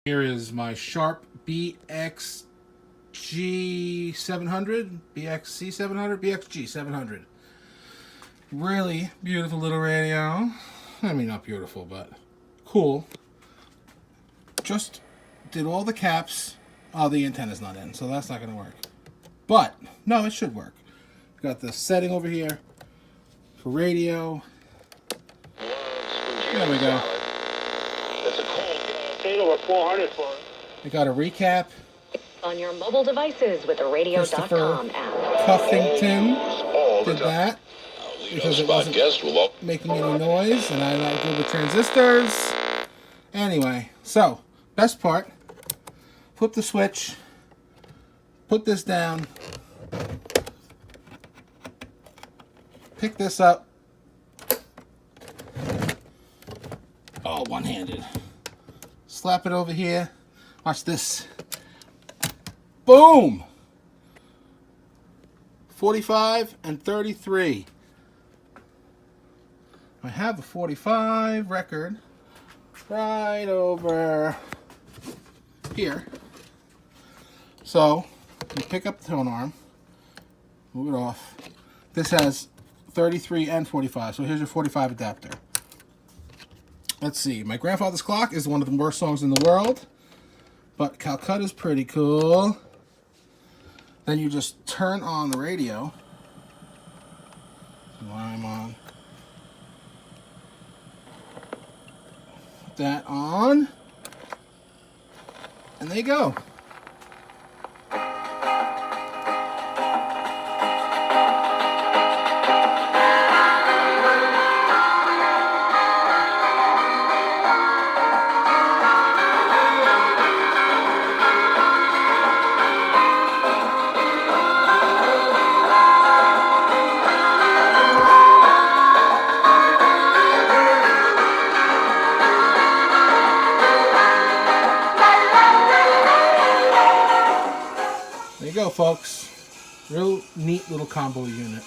Here is my Sharp BXG-700, BXG-700. Really beautiful little radio. I mean, not beautiful, but cool. Just did all the caps. Oh, the antenna's not in, so that's not going to work. But, no, it should work. Got the setting over here for radio. There we go. That's a cold potato or 400 for it. We got a recap. On your mobile devices with the radio.com app. Cuffington did that because it wasn't making any noise, and I'm not good with transistors. Anyway, so best part: flip the switch, put this down, pick this up. Oh, one-handed. Slap it over here. Watch this. Boom! 45 and 33. I have a 45 record right over here. So, you pick up the tone arm, move it off. This has 33 and 45, so here's your 45 adapter. Let's see, My Grandfather's Clock is one of the worst songs in the world, but Calcutta's pretty cool. Then you just turn on the radio. While I'm on. Put that on. And there you go. There you go, folks. Real neat little combo unit.